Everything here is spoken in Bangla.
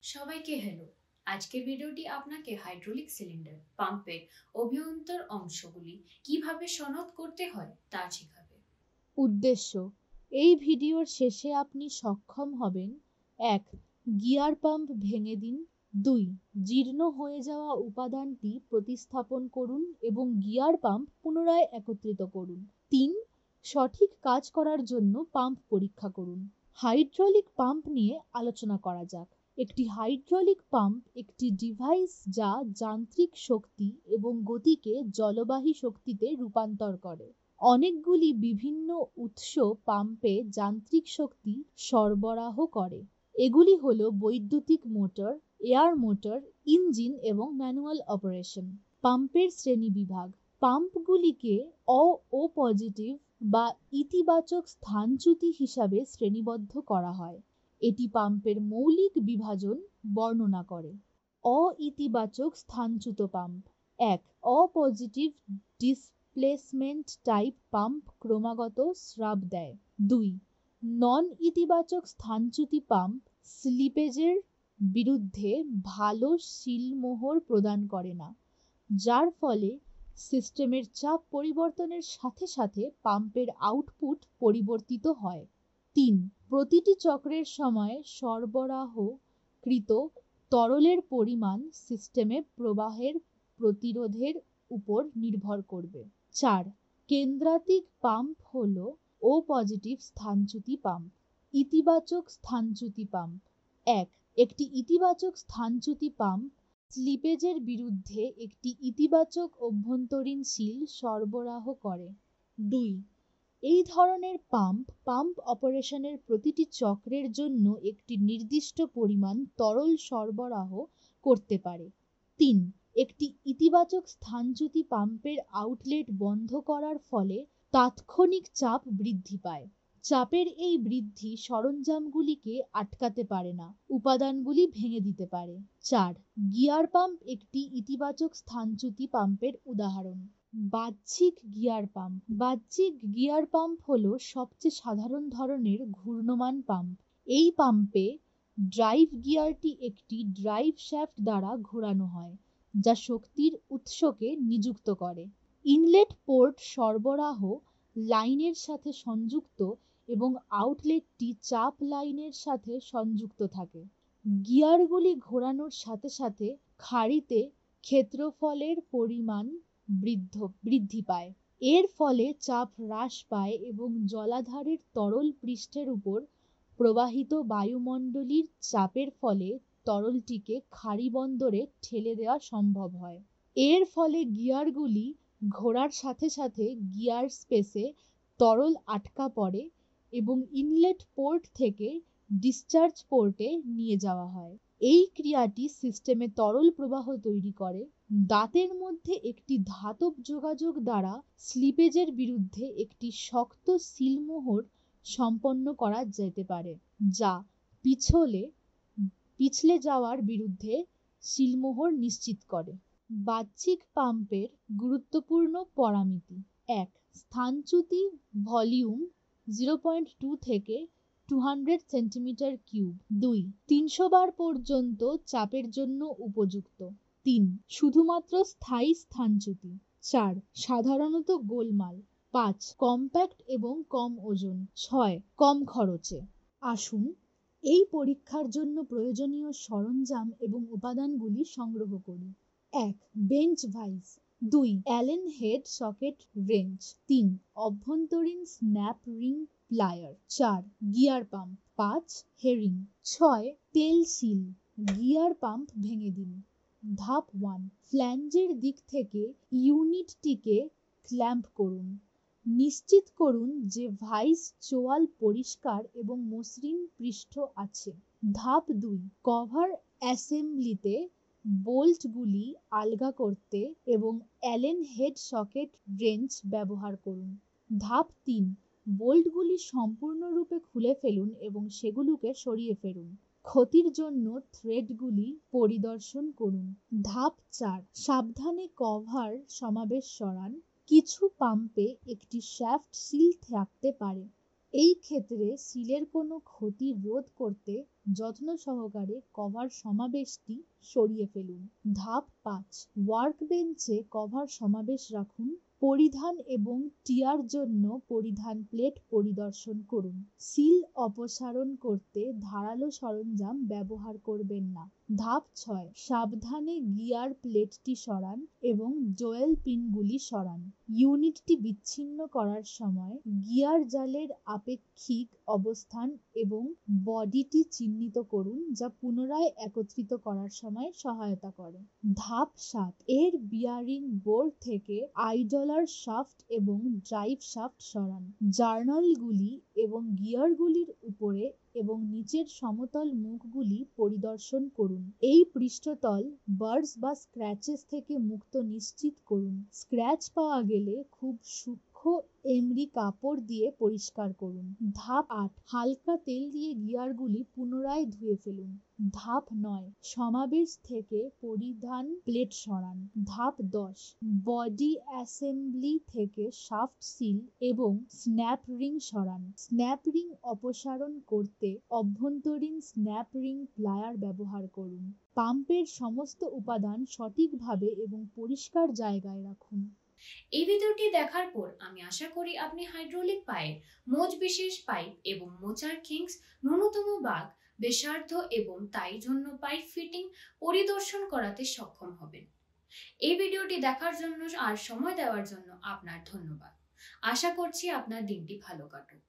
সবাইকে হ্যালো। আজকের ভিডিওটি আপনাকে হাইড্রোলিক সিলিন্ডার পাম্পের অভ্যন্তর অংশগুলি কিভাবে সনাক্ত করতে হয় তা শেখাবে। উদ্দেশ্য: এই ভিডিওর শেষে আপনি সক্ষম হবেন: ১. গিয়ার পাম্প ভেঙে দিন। ২. জীর্ণ হয়ে যাওয়া উপাদানটি প্রতিস্থাপন করুন এবং গিয়ার পাম্প পুনরায় একত্রিত করুন। ৩. সঠিক কাজ করার জন্য পাম্প পরীক্ষা করুন। হাইড্রোলিক পাম্প নিয়ে আলোচনা করা যাক। একটি হাইড্রোলিক পাম্প একটি ডিভাইস যা যান্ত্রিক শক্তি এবং গতিকে জলবাহী শক্তিতে রূপান্তর করে। অনেকগুলি বিভিন্ন উৎস পাম্পে যান্ত্রিক শক্তি সরবরাহ করে। এগুলি হল বৈদ্যুতিক মোটর, এয়ার মোটর, ইঞ্জিন এবং ম্যানুয়াল অপারেশন। পাম্পের শ্রেণীবিভাগ: পাম্পগুলিকে ও পজিটিভ বা ইতিবাচক স্থানচ্যুতি হিসাবে শ্রেণীবদ্ধ করা হয়। এটি পাম্পের মৌলিক বিভাজন বর্ণনা করে। অ-ইতিবাচক স্থানচ্যুত পাম্প: ১. অ-পজিটিভ ডিসপ্লেসমেন্ট টাইপ পাম্প ক্রমাগত স্রাব দেয়। ২. নন-ইতিবাচক স্থানচ্যুতি পাম্প স্লিপেজের বিরুদ্ধে ভালো সীলমোহর প্রদান করে না, যার ফলে সিস্টেমের চাপ পরিবর্তনের সাথে সাথে পাম্পের আউটপুট পরিবর্তিত হয়। ৩. প্রতিটি চক্রের সময় সরবরাহকৃত তরলের পরিমাণ সিস্টেমে প্রবাহের প্রতিরোধের উপর নির্ভর করবে। ৪. কেন্দ্রাতিক পাম্প হল ও পজিটিভ স্থানচ্যুতি পাম্প। ইতিবাচক স্থানচ্যুতি পাম্প: ১. একটি ইতিবাচক স্থানচ্যুতি পাম্প স্লিপেজের বিরুদ্ধে একটি ইতিবাচক অভ্যন্তরীণ সীল সরবরাহ করে। ২. এই ধরনের পাম্প অপারেশনের প্রতিটি চক্রের জন্য একটি নির্দিষ্ট পরিমাণ তরল সরবরাহ করতে পারে। ৩. একটি ইতিবাচক স্থানচ্যুতি পাম্পের আউটলেট বন্ধ করার ফলে তাৎক্ষণিক চাপ বৃদ্ধি পায়। চাপের এই বৃদ্ধি সরঞ্জামগুলিকে আটকাতে পারে না, উপাদানগুলি ভেঙে দিতে পারে। ৪. গিয়ার পাম্প একটি ইতিবাচক স্থানচ্যুতি পাম্পের উদাহরণ। বাহ্যিক গিয়ার পাম্প: বাহ্যিক গিয়ার পাম্প হল সবচেয়ে সাধারণ ধরনের ঘূর্ণমান পাম্প। এই পাম্পে ড্রাইভ গিয়ারটি একটি ড্রাইভ শ্যাফট দ্বারা ঘোরানো হয়, যা শক্তির উৎসকে নিযুক্ত করে। ইনলেট পোর্ট সরবরাহ লাইনের সাথে সংযুক্ত এবং আউটলেটটি চাপ লাইনের সাথে সংযুক্ত থাকে। গিয়ারগুলি ঘোরানোর সাথে সাথে খাঁড়িতে ক্ষেত্রফলের পরিমাণ বৃদ্ধি পায়। এর ফলে চাপ হ্রাস পায় এবং জলাধারের তরল পৃষ্ঠের উপর প্রবাহিত বায়ুমণ্ডলীয় চাপের ফলে তরলটিকে খাঁড়ি বন্দরে ঠেলে দেওয়া সম্ভব হয়। এর ফলে গিয়ারগুলি ঘোরার সাথে সাথে গিয়ার স্পেসে তরল আটকা পড়ে এবং ইনলেট পোর্ট থেকে ডিসচার্জ পোর্টে নিয়ে যাওয়া হয়। এই ক্রিয়াটি সিস্টেমে তরল প্রবাহ তৈরি করে। দাঁতের মধ্যে একটি ধাতব যোগাযোগ দ্বারা স্লিপেজের বিরুদ্ধে একটি শক্ত সীলমোহর সম্পন্ন করা যেতে পারে, যা পিছলে যাওয়ার বিরুদ্ধে সীলমোহর নিশ্চিত করে। বাহ্যিক পাম্পের গুরুত্বপূর্ণ পরামিতি: ১. স্থানচ্যুতি ভলিউম 0.2 থেকে 200 সেন্টিমিটার কিউব। ২. ৩০০ বার পর্যন্ত চাপের জন্য উপযুক্ত। ৩. শুধুমাত্র স্থায়ী স্থানচ্যুতি। ৪. সাধারণত গোলমাল। ৫. কম্প্যাক্ট এবং কম ওজন। ৬. কম খরচে। আসুন এই পরীক্ষার জন্য প্রয়োজনীয় সরঞ্জাম এবং উপাদানগুলি সংগ্রহ করি। ১. Bench vice. ২. Allen head socket ranch. ৩. অভ্যন্তরীণ snap ring plier. ৪. Gear pump. ৫. Herring. ৬. তেল সিল। গিয়ার পাম্প ভেঙে দিন। ধাপ ১. ফ্ল্যাঞ্জের দিক থেকে ইউনিটটিকে ক্ল্যাম্প করুন। নিশ্চিত করুন যে ভাইস চোয়াল পরিষ্কার এবং মসৃণ পৃষ্ঠ আছে। ধাপ ২. কভার অ্যাসেম্বলিতে বোল্টগুলি আলগা করতে এবং অ্যালেন হেড সকেট রেঞ্চ ব্যবহার করুন। ধাপ ৩. বোল্টগুলি সম্পূর্ণরূপে খুলে ফেলুন এবং সেগুলোকে সরিয়ে ফেলুন। ক্ষতির জন্য থ্রেডগুলি পরিদর্শন করুন। ধাপ ৪. সাবধানে কভার সমাবেশ সরান। কিছু পাম্পে একটি শ্যাফট সিল থাকতে পারে। এই ক্ষেত্রে সিলের কোনো ক্ষতি রোধ করতে যত্ন সহকারে কভার সমাবেশটি সরিয়ে ফেলুন। ধাপ 5, ওয়ার্ক বেঞ্চে কভার সমাবেশ রাখুন। পরিধান এবং টিয়ার জন্য পরিধান প্লেট পরিদর্শন করুন। সিল অপসারণ করতে ধারালো সরঞ্জাম ব্যবহার করবেন না। ধাপ 6, সাবধানে গিয়ার প্লেটটি সরান এবং জয়েল পিনগুলি সরান। ইউনিটটি বিচ্ছিন্ন করার সময় গিয়ার জালের আপেক্ষিক অবস্থান এবং বডিটি চিহ্নিত করুন, যা পুনরায় একত্রিত করার সময় সহায়তা করে। ধাপ 7, এর বিয়ারিং বোর্ড থেকে আইডলার শাফট এবং ড্রাইভ শাফট সরান। জার্নালগুলি এবং গিয়ারগুলির উপরে এবং নিচের সমতল মুখগুলি পরিদর্শন করুন। এই পৃষ্ঠতল বার্স বা স্ক্র্যাচেস থেকে মুক্ত নিশ্চিত করুন। স্ক্র্যাচ পাওয়া গেলে খুব সূক্ষ্ম এমরি কাপড় দিয়ে পরিষ্কার করুন। ধাপ 8, হালকা তেল দিয়ে গিয়ারগুলি পুনরায় ধুয়ে ফেলুন। ধাপ 9, সমাবেশ থেকে পরিধান প্লেট সরান। ধাপ 10, বডি অ্যাসেম্বলি থেকে শাফট সিল এবং স্ন্যাপ রিং সরান। স্ন্যাপ রিং অপসারণ করতে অভ্যন্তরীণ স্ন্যাপ রিং প্লায়ার ব্যবহার করুন। পাম্পের সমস্ত উপাদান সঠিকভাবে এবং পরিষ্কার জায়গায় রাখুন। এই ভিডিওটি দেখার পর আমি আশা করি আপনি হাইড্রোলিক পাইপ, মোচ বিশেষ পাইপ এবং মোচার কিংস, ন্যূনতম বাগ, ব্যাসার্ধ এবং তাই জন্য পাইপ ফিটিং পরিদর্শন করাতে সক্ষম হবেন। এই ভিডিওটি দেখার জন্য আর সময় দেওয়ার জন্য আপনার ধন্যবাদ। আশা করছি আপনার দিনটি ভালো কাটুক।